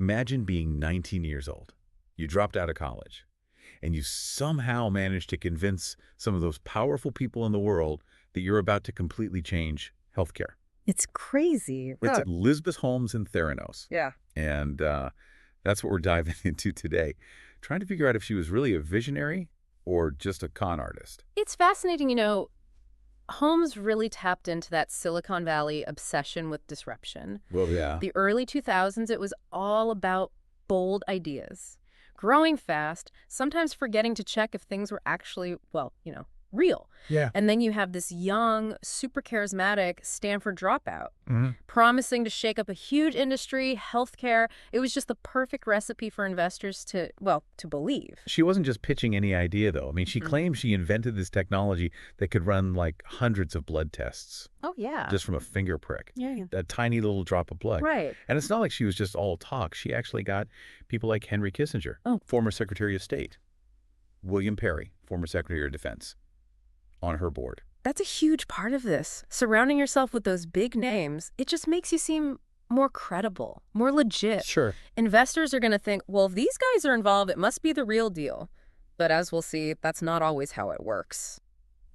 Imagine being 19 years old. You dropped out of college, and you somehow managed to convince some of those powerful people in the world that you're about to completely change healthcare. It's crazy. It's Elizabeth Holmes and Theranos. Yeah. And that's what we're diving into today, trying to figure out if she was really a visionary or just a con artist. It's fascinating, Holmes really tapped into that Silicon Valley obsession with disruption. Well, yeah. The early 2000s, it was all about bold ideas, growing fast, sometimes forgetting to check if things were actually, real. Yeah. And then you have this young, super charismatic Stanford dropout, promising to shake up a huge industry, healthcare. It was just the perfect recipe for investors to believe. She wasn't just pitching any idea, though. I mean, she claimed she invented this technology that could run like hundreds of blood tests. Oh, yeah. Just from a finger prick. Yeah. A tiny little drop of blood. Right. And it's not like she was just all talk. She actually got people like Henry Kissinger, former Secretary of State, William Perry, former Secretary of Defense, on her board. That's a huge part of this. Surrounding yourself with those big names, it just makes you seem more credible, more legit. Sure. Investors are going to think, well, if these guys are involved, it must be the real deal. But as we'll see, that's not always how it works.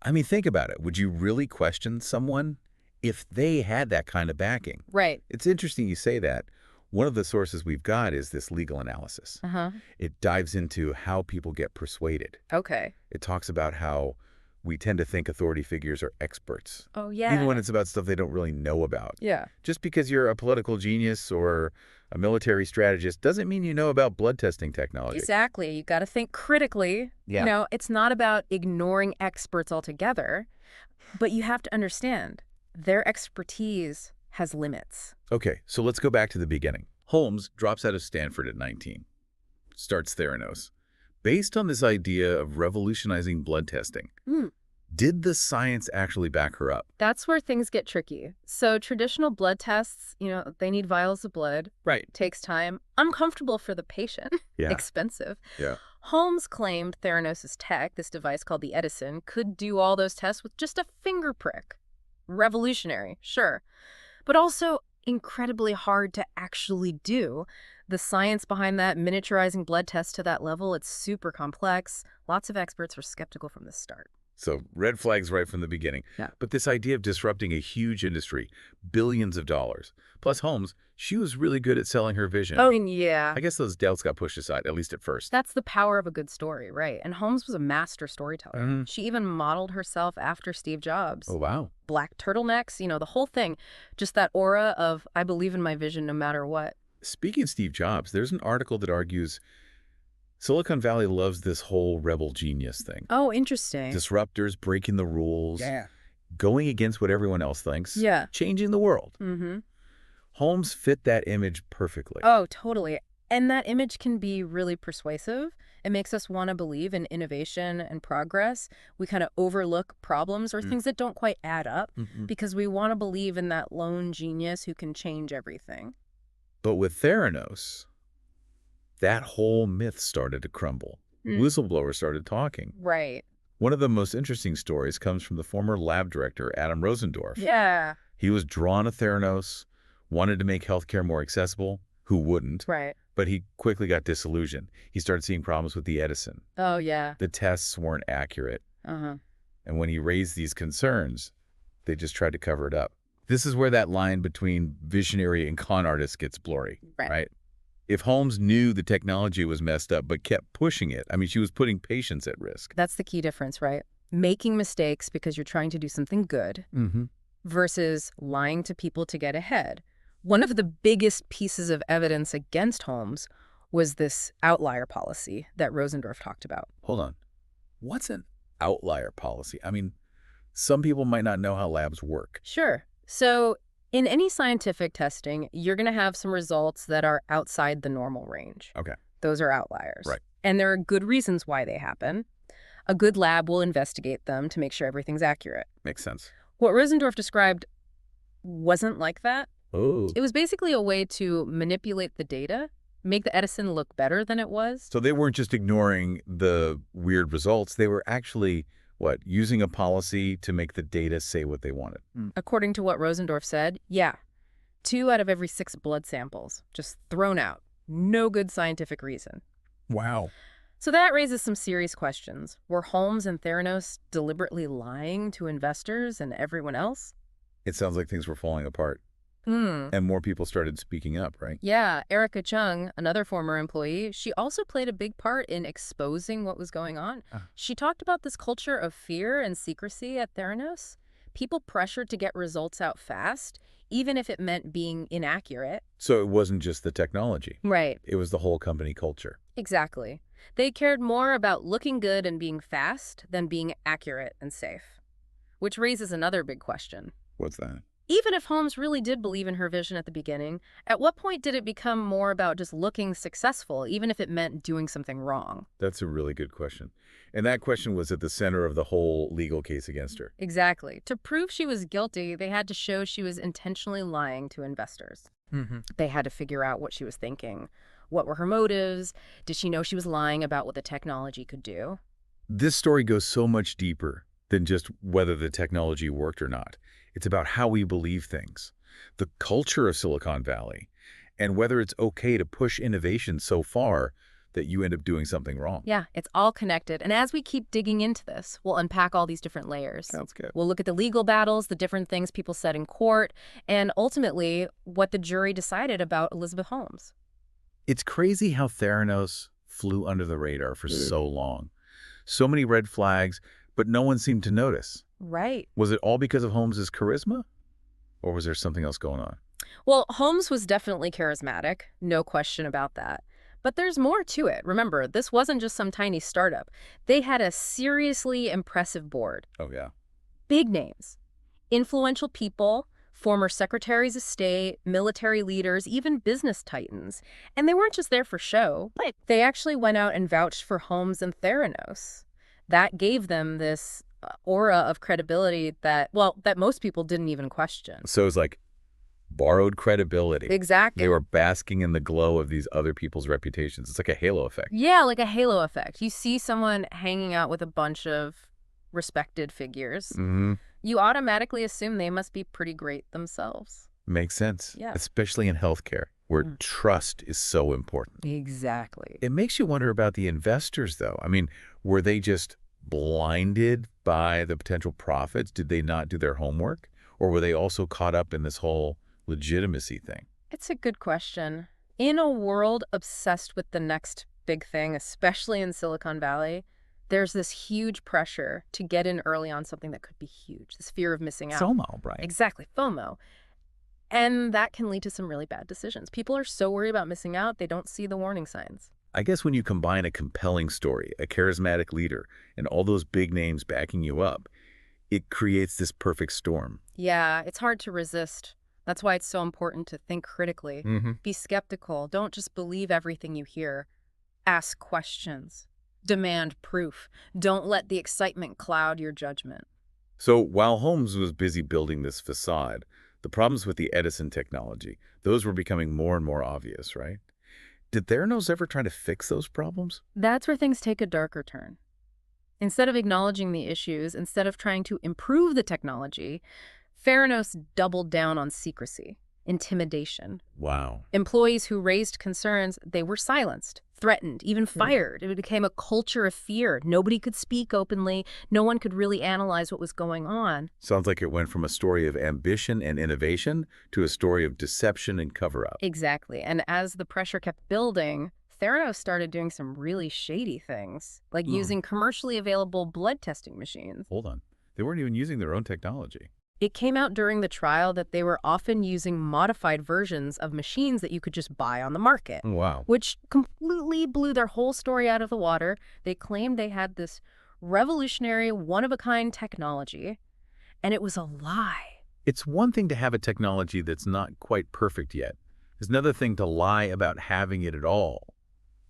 I mean, think about it. Would you really question someone if they had that kind of backing? Right. It's interesting you say that. One of the sources we've got is this legal analysis. It dives into how people get persuaded. Okay. It talks about how we tend to think authority figures are experts. Oh, yeah. Even when it's about stuff they don't really know about. Yeah. Just because you're a political genius or a military strategist doesn't mean you know about blood testing technology. Exactly. You got to think critically. Yeah. It's not about ignoring experts altogether, but you have to understand their expertise has limits. Okay, so let's go back to the beginning. Holmes drops out of Stanford at 19, starts Theranos. Based on this idea of revolutionizing blood testing, did the science actually back her up? That's where things get tricky. So traditional blood tests, they need vials of blood. Right. Takes time. Uncomfortable for the patient. Yeah. Expensive. Yeah. Holmes claimed Theranos' tech, this device called the Edison, could do all those tests with just a finger prick. Revolutionary, sure. But also incredibly hard to actually do. The science behind that, miniaturizing blood tests to that level, it's super complex. Lots of experts were skeptical from the start. So red flags right from the beginning. Yeah. But this idea of disrupting a huge industry, billions of dollars. Plus Holmes, she was really good at selling her vision. Oh, yeah. I guess those doubts got pushed aside, at least at first. That's the power of a good story, right? And Holmes was a master storyteller. She even modeled herself after Steve Jobs. Oh, wow. Black turtlenecks, the whole thing. Just that aura of, I believe in my vision no matter what. Speaking of Steve Jobs, there's an article that argues Silicon Valley loves this whole rebel genius thing. Oh, interesting. Disruptors, breaking the rules. Yeah. Going against what everyone else thinks. Yeah. Changing the world. Holmes fit that image perfectly. Oh, totally. And that image can be really persuasive. It makes us want to believe in innovation and progress. We kind of overlook problems or things that don't quite add up because we want to believe in that lone genius who can change everything. But with Theranos, that whole myth started to crumble. Whistleblowers started talking. Right. One of the most interesting stories comes from the former lab director, Adam Rosendorf. Yeah. He was drawn to Theranos, wanted to make healthcare more accessible. Who wouldn't? Right. But he quickly got disillusioned. He started seeing problems with the Edison. Oh, yeah. The tests weren't accurate. And when he raised these concerns, they just tried to cover it up. This is where that line between visionary and con artist gets blurry, right? If Holmes knew the technology was messed up but kept pushing it, I mean, she was putting patients at risk. That's the key difference, right? Making mistakes because you're trying to do something good versus lying to people to get ahead. One of the biggest pieces of evidence against Holmes was this outlier policy that Rosendorf talked about. Hold on. What's an outlier policy? I mean, some people might not know how labs work. Sure. So in any scientific testing, you're going to have some results that are outside the normal range. Okay. Those are outliers. Right. And there are good reasons why they happen. A good lab will investigate them to make sure everything's accurate. Makes sense. What Rosendorf described wasn't like that. Oh. It was basically a way to manipulate the data, make the Edison look better than it was. So they weren't just ignoring the weird results. They were actually, using a policy to make the data say what they wanted. According to what Rosendorf said, yeah. 2 out of every 6 blood samples just thrown out. No good scientific reason. Wow. So that raises some serious questions. Were Holmes and Theranos deliberately lying to investors and everyone else? It sounds like things were falling apart. And more people started speaking up, right? Yeah, Erica Chung, another former employee, she also played a big part in exposing what was going on. She talked about this culture of fear and secrecy at Theranos. People pressured to get results out fast, even if it meant being inaccurate. So it wasn't just the technology. Right. It was the whole company culture. Exactly. They cared more about looking good and being fast than being accurate and safe. Which raises another big question. What's that? Even if Holmes really did believe in her vision at the beginning, at what point did it become more about just looking successful, even if it meant doing something wrong? That's a really good question. And that question was at the center of the whole legal case against her. Exactly. To prove she was guilty, they had to show she was intentionally lying to investors. They had to figure out what she was thinking. What were her motives? Did she know she was lying about what the technology could do? This story goes so much deeper than just whether the technology worked or not. It's about how we believe things, the culture of Silicon Valley, and whether it's okay to push innovation so far that you end up doing something wrong. Yeah, it's all connected. And as we keep digging into this, we'll unpack all these different layers. Sounds good. We'll look at the legal battles, the different things people said in court, and ultimately what the jury decided about Elizabeth Holmes. It's crazy how Theranos flew under the radar for so long. So many red flags, but no one seemed to notice. Right. Was it all because of Holmes's charisma? Or was there something else going on? Well, Holmes was definitely charismatic, no question about that. But there's more to it. Remember, this wasn't just some tiny startup. They had a seriously impressive board. Oh, yeah. Big names, influential people, former secretaries of state, military leaders, even business titans. And they weren't just there for show. They actually went out and vouched for Holmes and Theranos. That gave them this aura of credibility that most people didn't even question. So it's like borrowed credibility. Exactly. They were basking in the glow of these other people's reputations. It's like a halo effect. Yeah, like a halo effect. You see someone hanging out with a bunch of respected figures. You automatically assume they must be pretty great themselves. Makes sense. Yeah. Especially in healthcare, where trust is so important. Exactly. It makes you wonder about the investors, though. I mean, were they just blinded by the potential profits? Did they not do their homework? Or were they also caught up in this whole legitimacy thing? It's a good question. In a world obsessed with the next big thing, especially in Silicon Valley, there's this huge pressure to get in early on something that could be huge, this fear of missing out. FOMO, right? Exactly, FOMO. And that can lead to some really bad decisions. People are so worried about missing out, they don't see the warning signs. I guess when you combine a compelling story, a charismatic leader, and all those big names backing you up, it creates this perfect storm. Yeah, it's hard to resist. That's why it's so important to think critically. Be skeptical. Don't just believe everything you hear. Ask questions. Demand proof. Don't let the excitement cloud your judgment. So while Holmes was busy building this facade, the problems with the Edison technology, those were becoming more and more obvious, right? Did Theranos ever try to fix those problems? That's where things take a darker turn. Instead of acknowledging the issues, instead of trying to improve the technology, Theranos doubled down on secrecy, intimidation. Wow. Employees who raised concerns, they were silenced, threatened, even fired. It became a culture of fear. Nobody could speak openly. No one could really analyze what was going on. Sounds like it went from a story of ambition and innovation to a story of deception and cover-up. Exactly. And as the pressure kept building, Theranos started doing some really shady things, like using commercially available blood testing machines. Hold on. They weren't even using their own technology. It came out during the trial that they were often using modified versions of machines that you could just buy on the market. Wow. Which completely blew their whole story out of the water. They claimed they had this revolutionary, one-of-a-kind technology, and it was a lie. It's one thing to have a technology that's not quite perfect yet. It's another thing to lie about having it at all.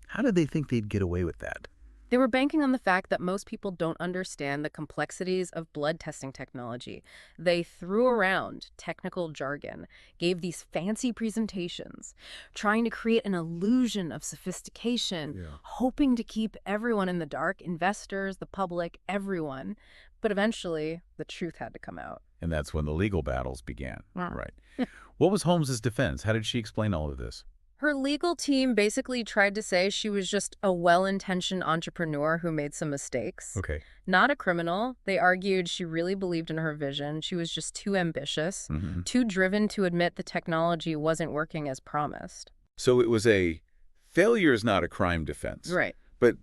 How did they think they'd get away with that? They were banking on the fact that most people don't understand the complexities of blood testing technology. They threw around technical jargon, gave these fancy presentations, trying to create an illusion of sophistication, hoping to keep everyone in the dark, investors, the public, everyone. But eventually, the truth had to come out. And that's when the legal battles began. Right. What was Holmes's defense? How did she explain all of this? Her legal team basically tried to say she was just a well-intentioned entrepreneur who made some mistakes. Okay. Not a criminal. They argued she really believed in her vision. She was just too ambitious, too driven to admit the technology wasn't working as promised. So it was a failure is not a crime defense. Right. But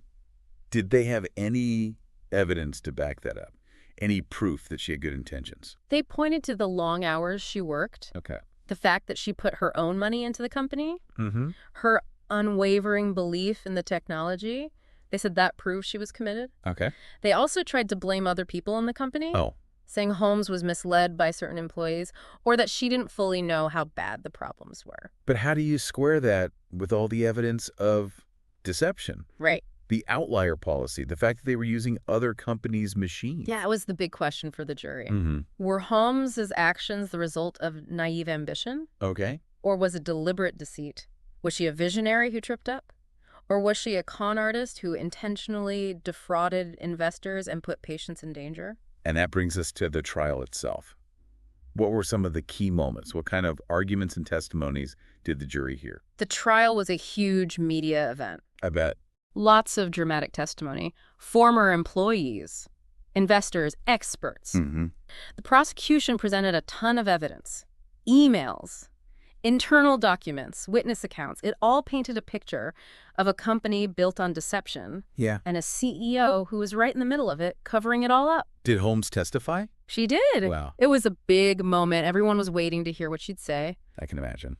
did they have any evidence to back that up? Any proof that she had good intentions? They pointed to the long hours she worked. Okay. The fact that she put her own money into the company, her unwavering belief in the technology, they said that proved she was committed. Okay. They also tried to blame other people in the company, saying Holmes was misled by certain employees or that she didn't fully know how bad the problems were. But how do you square that with all the evidence of deception? Right. The outlier policy, the fact that they were using other companies' machines. Yeah, it was the big question for the jury. Were Holmes's actions the result of naive ambition? Okay. Or was it deliberate deceit? Was she a visionary who tripped up? Or was she a con artist who intentionally defrauded investors and put patients in danger? And that brings us to the trial itself. What were some of the key moments? What kind of arguments and testimonies did the jury hear? The trial was a huge media event. I bet. Lots of dramatic testimony. Former employees, investors, experts. The prosecution presented a ton of evidence. Emails, internal documents, witness accounts. It all painted a picture of a company built on deception. Yeah. And a CEO who was right in the middle of it, covering it all up. Did Holmes testify? She did. Wow. It was a big moment. Everyone was waiting to hear what she'd say. I can imagine.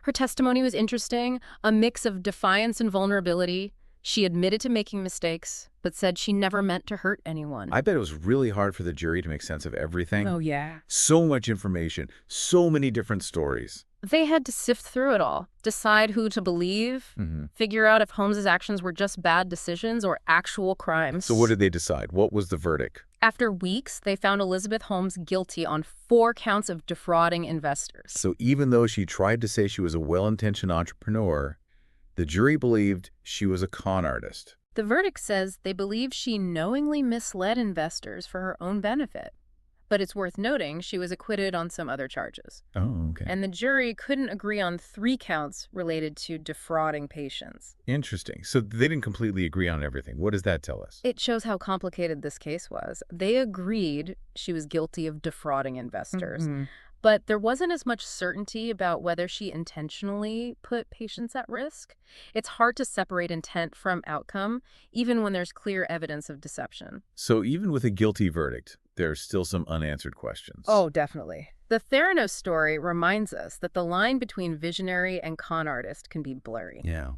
Her testimony was interesting, a mix of defiance and vulnerability. She admitted to making mistakes, but said she never meant to hurt anyone. I bet it was really hard for the jury to make sense of everything. Oh, yeah. So much information, so many different stories. They had to sift through it all, decide who to believe, figure out if Holmes's actions were just bad decisions or actual crimes. So what did they decide? What was the verdict? After weeks, they found Elizabeth Holmes guilty on 4 counts of defrauding investors. So even though she tried to say she was a well-intentioned entrepreneur, the jury believed she was a con artist. The verdict says they believe she knowingly misled investors for her own benefit. But it's worth noting she was acquitted on some other charges. Oh, okay. And the jury couldn't agree on 3 counts related to defrauding patients. Interesting. So they didn't completely agree on everything. What does that tell us? It shows how complicated this case was. They agreed she was guilty of defrauding investors. But there wasn't as much certainty about whether she intentionally put patients at risk. It's hard to separate intent from outcome, even when there's clear evidence of deception. So even with a guilty verdict, there are still some unanswered questions. Oh, definitely. The Theranos story reminds us that the line between visionary and con artist can be blurry. Yeah.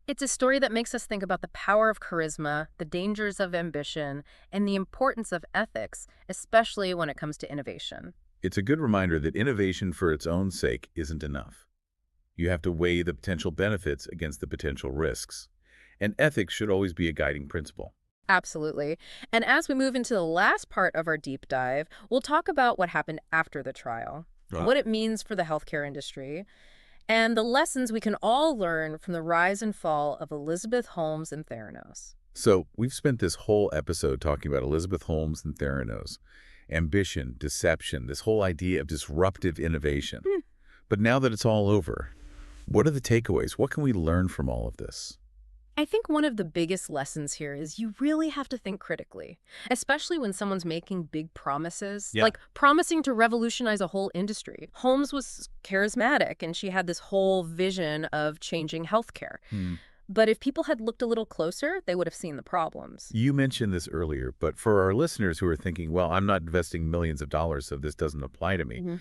It's a story that makes us think about the power of charisma, the dangers of ambition, and the importance of ethics, especially when it comes to innovation. It's a good reminder that innovation for its own sake isn't enough. You have to weigh the potential benefits against the potential risks. And ethics should always be a guiding principle. Absolutely. And as we move into the last part of our deep dive, we'll talk about what happened after the trial, what it means for the healthcare industry, and the lessons we can all learn from the rise and fall of Elizabeth Holmes and Theranos. So we've spent this whole episode talking about Elizabeth Holmes and Theranos. Ambition, deception, this whole idea of disruptive innovation. But now that it's all over, what are the takeaways? What can we learn from all of this? I think one of the biggest lessons here is you really have to think critically, especially when someone's making big promises, like promising to revolutionize a whole industry. Holmes was charismatic, and she had this whole vision of changing healthcare. But if people had looked a little closer, they would have seen the problems. You mentioned this earlier, but for our listeners who are thinking, well, I'm not investing millions of dollars, so this doesn't apply to me.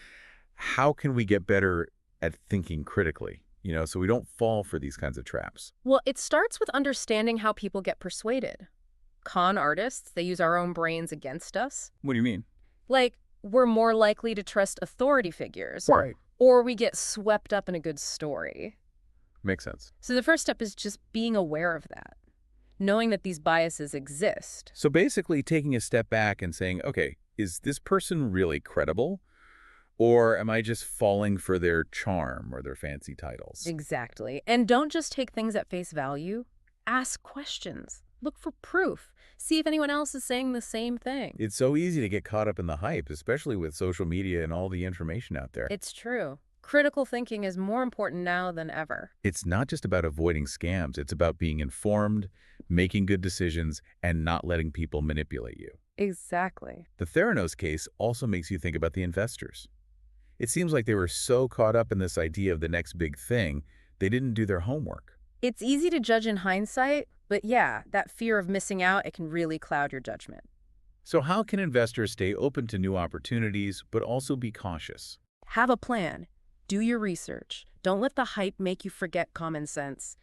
How can we get better at thinking critically, so we don't fall for these kinds of traps? Well, it starts with understanding how people get persuaded. Con artists, they use our own brains against us. What do you mean? Like, we're more likely to trust authority figures. Right. Or we get swept up in a good story. Makes sense. So the first step is just being aware of that, knowing that these biases exist. So basically taking a step back and saying, okay, is this person really credible? Or am I just falling for their charm or their fancy titles? Exactly. And don't just take things at face value. Ask questions. Look for proof. See if anyone else is saying the same thing. It's so easy to get caught up in the hype, especially with social media and all the information out there. It's true. Critical thinking is more important now than ever. It's not just about avoiding scams. It's about being informed, making good decisions, and not letting people manipulate you. Exactly. The Theranos case also makes you think about the investors. It seems like they were so caught up in this idea of the next big thing, they didn't do their homework. It's easy to judge in hindsight, but yeah, that fear of missing out, it can really cloud your judgment. So how can investors stay open to new opportunities, but also be cautious? Have a plan. Do your research. Don't let the hype make you forget common sense.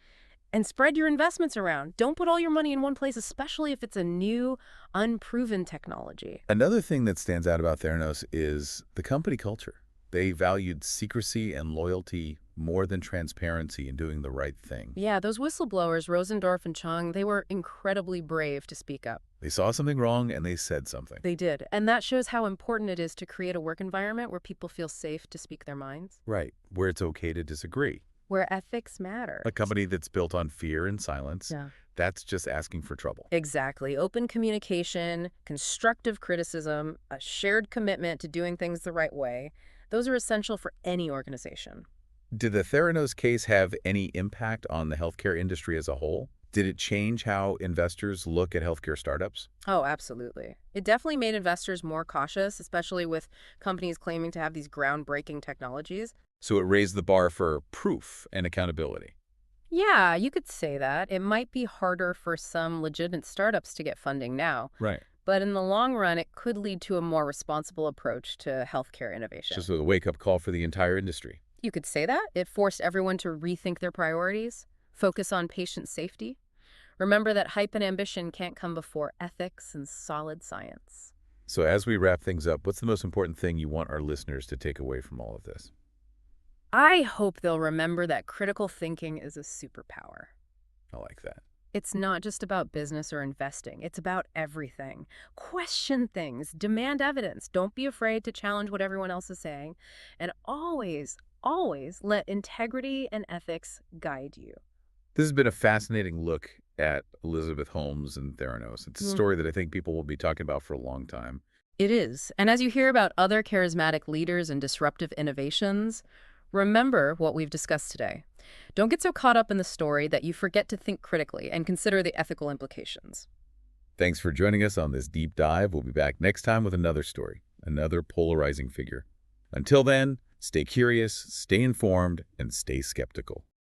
And spread your investments around. Don't put all your money in one place, especially if it's a new, unproven technology. Another thing that stands out about Theranos is the company culture. They valued secrecy and loyalty more than transparency in doing the right thing. Yeah, those whistleblowers, Rosendorf and Chung, they were incredibly brave to speak up. They saw something wrong and they said something. They did. And that shows how important it is to create a work environment where people feel safe to speak their minds. Right, where it's okay to disagree. Where ethics matter. A company that's built on fear and silence, Yeah. that's just asking for trouble. Exactly. Open communication, constructive criticism, a shared commitment to doing things the right way. Those are essential for any organization. Did the Theranos case have any impact on the healthcare industry as a whole? Did it change how investors look at healthcare startups? Oh, absolutely. It definitely made investors more cautious, especially with companies claiming to have these groundbreaking technologies. So it raised the bar for proof and accountability. Yeah, you could say that. It might be harder for some legitimate startups to get funding now, Right. but in the long run, it could lead to a more responsible approach to healthcare innovation. Just a wake-up call for the entire industry. You could say that. It forced everyone to rethink their priorities, focus on patient safety. Remember that hype and ambition can't come before ethics and solid science. So as we wrap things up, what's the most important thing you want our listeners to take away from all of this? I hope they'll remember that critical thinking is a superpower. I like that. It's not just about business or investing. It's about everything. Question things, demand evidence. Don't be afraid to challenge what everyone else is saying. And always, always let integrity and ethics guide you. This has been a fascinating look at Elizabeth Holmes and Theranos. It's a story that I think people will be talking about for a long time. It is. And as you hear about other charismatic leaders and disruptive innovations, remember what we've discussed today. Don't get so caught up in the story that you forget to think critically and consider the ethical implications. Thanks for joining us on this deep dive. We'll be back next time with another story, another polarizing figure. Until then, stay curious, stay informed, and stay skeptical.